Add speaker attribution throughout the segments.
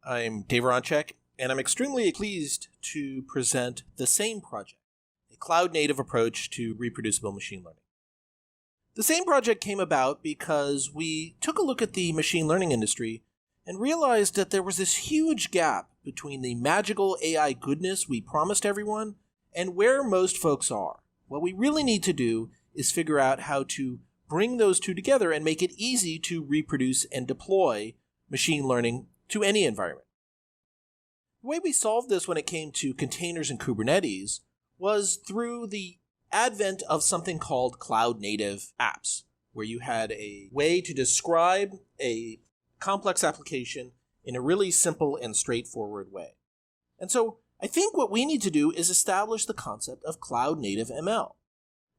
Speaker 1: I'm Dave Aronchick, and I'm extremely pleased to present the SAME project, a cloud-native approach to reproducible machine learning. The SAME project came about because we took a look at the machine learning industry and realized that there was this huge gap between the magical AI goodness we promised everyone and where most folks are. What we really need to do is figure out how to bring those two together and make it easy to reproduce and deploy machine learning to any environment. The way we solved this when it came to containers and Kubernetes was through the advent of something called cloud-native apps, where you had a way to describe a complex application in a really simple and straightforward way. And so I think what we need to do is establish the concept of cloud-native ML.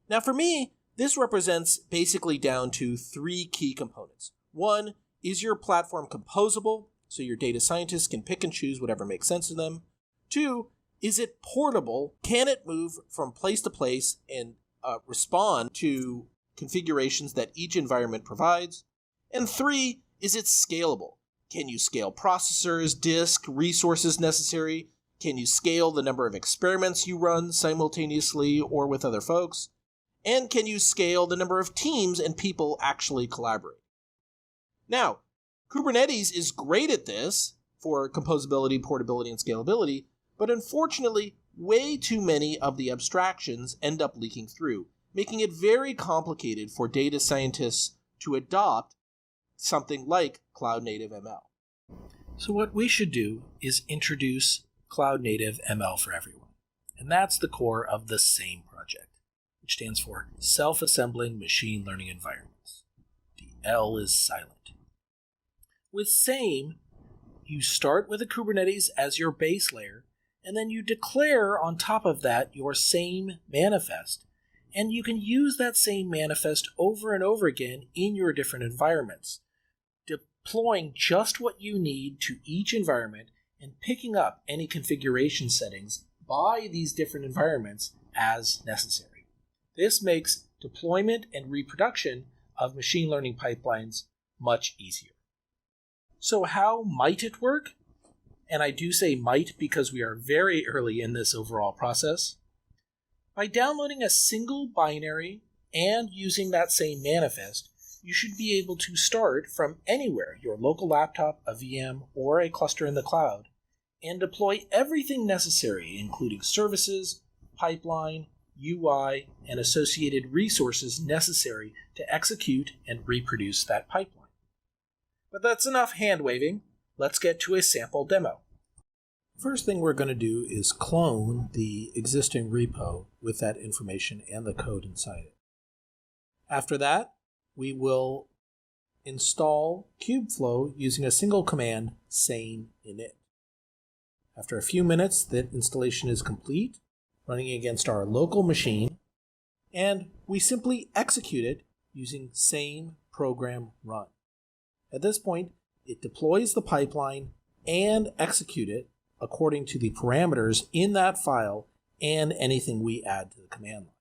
Speaker 1: Now for me, this represents basically down to three key components. One, is your platform composable, so your data scientists can pick and choose whatever makes sense to them? Two, is it portable? Can it move from place to place and respond to configurations that each environment provides? And three, is it scalable? Can you scale processors, disk, resources necessary? Can you scale the number of experiments you run simultaneously or with other folks? And can you scale the number of teams and people actually collaborate? Now, Kubernetes is great at this for composability, portability, and scalability, but unfortunately, way too many of the abstractions end up leaking through, making it very complicated for data scientists to adopt something like cloud-native ML. So what we should do is introduce cloud-native ML for everyone. And that's the core of the SAME project, which stands for Self-Assembling Machine Learning Environments. The L is silent. With SAME, you start with a Kubernetes as your base layer, and then you declare on top of that your SAME manifest. And you can use that SAME manifest over and over again in your different environments, deploying just what you need to each environment and picking up any configuration settings by these different environments as necessary. This makes deployment and reproduction of machine learning pipelines much easier. So how might it work? And I do say might because we are very early in this overall process. By downloading a single binary and using that same manifest, you should be able to start from anywhere, your local laptop, a VM, or a cluster in the cloud, and deploy everything necessary, including services, pipeline, UI, and associated resources necessary to execute and reproduce that pipeline. But that's enough hand-waving. Let's get to a sample demo. First thing we're going to do is clone the existing repo with that information and the code inside it. After that, we will install Kubeflow using a single command, same init. After a few minutes, that installation is complete, running against our local machine, and we simply execute it using same program run. At this point, it deploys the pipeline and executes it according to the parameters in that file and anything we add to the command line.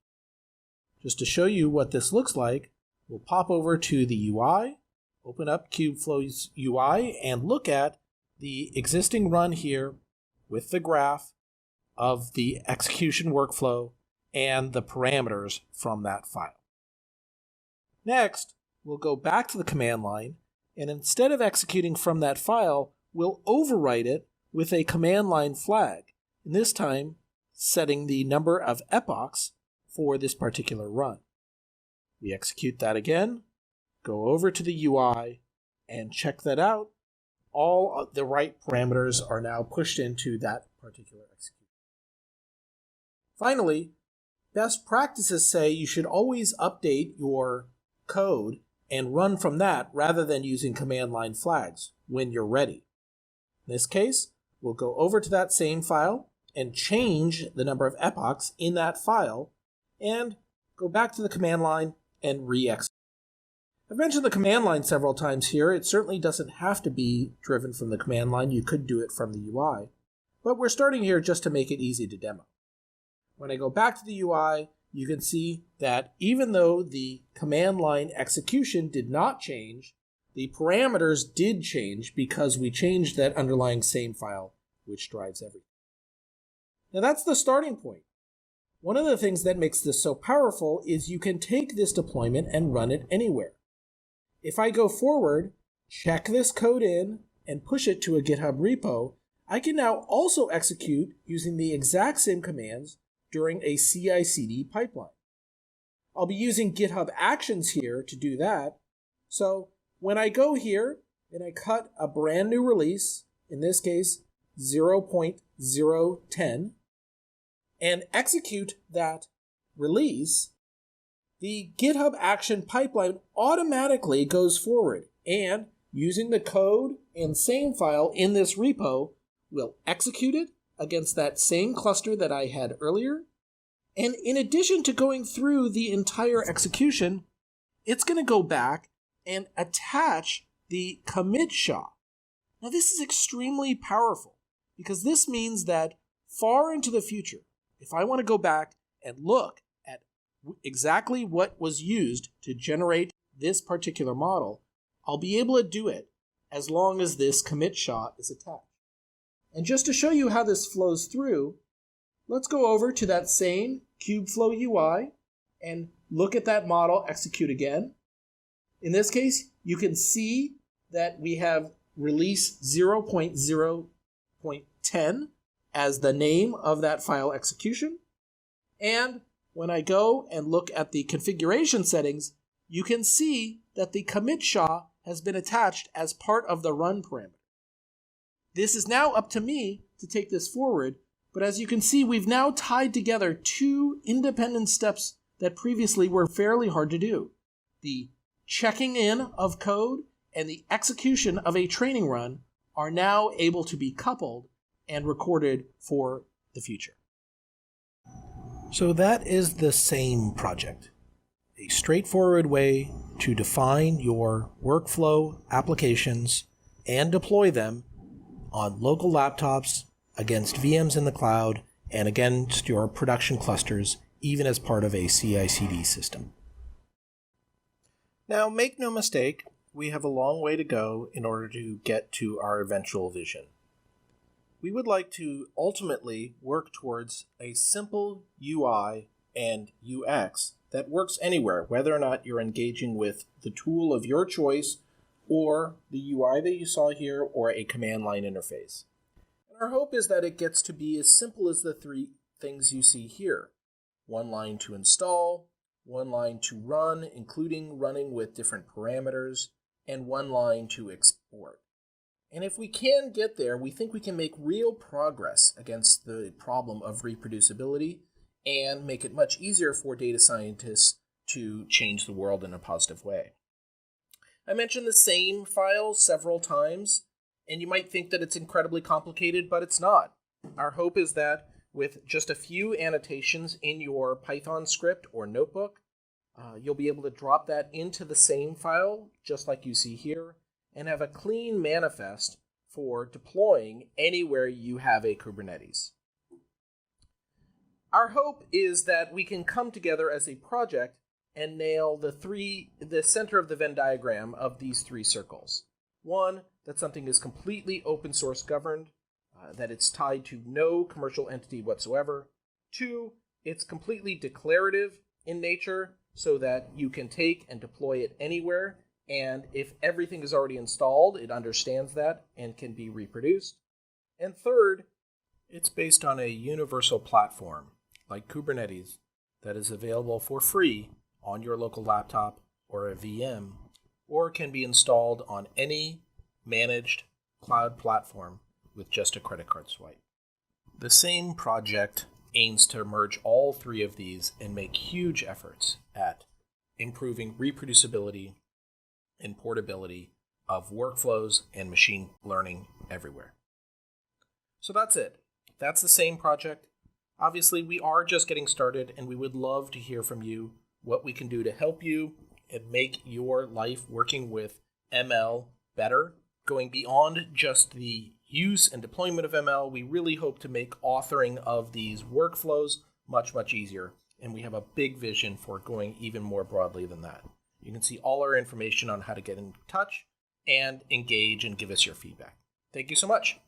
Speaker 1: Just to show you what this looks like, we'll pop over to the UI, open up Kubeflow's UI, and look at the existing run here with the graph of the execution workflow and the parameters from that file. Next, we'll go back to the command line, and instead of executing from that file, we'll overwrite it with a command line flag, and this time setting the number of epochs for this particular run. We execute that again, go over to the UI, and check that out. All of the right parameters are now pushed into that particular execution. Finally, best practices say you should always update your code and run from that rather than using command line flags when you're ready. In this case, we'll go over to that same file and change the number of epochs in that file and go back to the command line and re-execute. I've mentioned the command line several times here. It certainly doesn't have to be driven from the command line. You could do it from the UI. But we're starting here just to make it easy to demo. When I go back to the UI, you can see that even though the command line execution did not change, the parameters did change because we changed that underlying same file, which drives everything. Now that's the starting point. One of the things that makes this so powerful is you can take this deployment and run it anywhere. If I go forward, check this code in, and push it to a GitHub repo, I can now also execute using the exact same commands during a CI/CD pipeline. I'll be using GitHub Actions here to do that. So when I go here and I cut a brand new release, in this case 0.010, and execute that release, the GitHub action pipeline automatically goes forward and, using the code and same file in this repo, will execute it against that same cluster that I had earlier. And in addition to going through the entire execution, it's going to go back and attach the commit SHA. Now this is extremely powerful because this means that far into the future, if I want to go back and look at exactly what was used to generate this particular model, I'll be able to do it as long as this commit SHA is attached. And just to show you how this flows through, let's go over to that same Kubeflow UI and look at that model execute again. In this case, you can see that we have release 0.0.10 as the name of that file execution. And when I go and look at the configuration settings, you can see that the commit SHA has been attached as part of the run parameter. This is now up to me to take this forward, but as you can see, we've now tied together two independent steps that previously were fairly hard to do. The checking in of code and the execution of a training run are now able to be coupled and recorded for the future. So that is the same project. A straightforward way to define your workflow applications and deploy them on local laptops against VMs in the cloud and against your production clusters, even as part of a CI/CD system. Now, make no mistake, we have a long way to go in order to get to our eventual vision. We would like to ultimately work towards a simple UI and UX that works anywhere, whether or not you're engaging with the tool of your choice or the UI that you saw here or a command line interface. And our hope is that it gets to be as simple as the three things you see here. One line to install, one line to run, including running with different parameters, and one line to export. And if we can get there, we think we can make real progress against the problem of reproducibility and make it much easier for data scientists to change the world in a positive way. I mentioned the same file several times, and you might think that it's incredibly complicated, but it's not. Our hope is that with just a few annotations in your Python script or notebook, you'll be able to drop that into the same file, just like you see here, and have a clean manifest for deploying anywhere you have a Kubernetes. Our hope is that we can come together as a project and nail the center of the Venn diagram of these three circles. One, that something is completely open source governed, that it's tied to no commercial entity whatsoever. Two, it's completely declarative in nature so that you can take and deploy it anywhere. And if everything is already installed, it understands that and can be reproduced. And third, it's based on a universal platform like Kubernetes that is available for free on your local laptop or a VM, or can be installed on any managed cloud platform with just a credit card swipe. The same project aims to merge all three of these and make huge efforts at improving reproducibility and portability of workflows and machine learning everywhere. So that's it. That's the same project. Obviously, we are just getting started, and we would love to hear from you what we can do to help you and make your life working with ML better. Going beyond just the use and deployment of ML, we really hope to make authoring of these workflows much, much easier. And we have a big vision for going even more broadly than that. You can see all our information on how to get in touch and engage and give us your feedback. Thank you so much.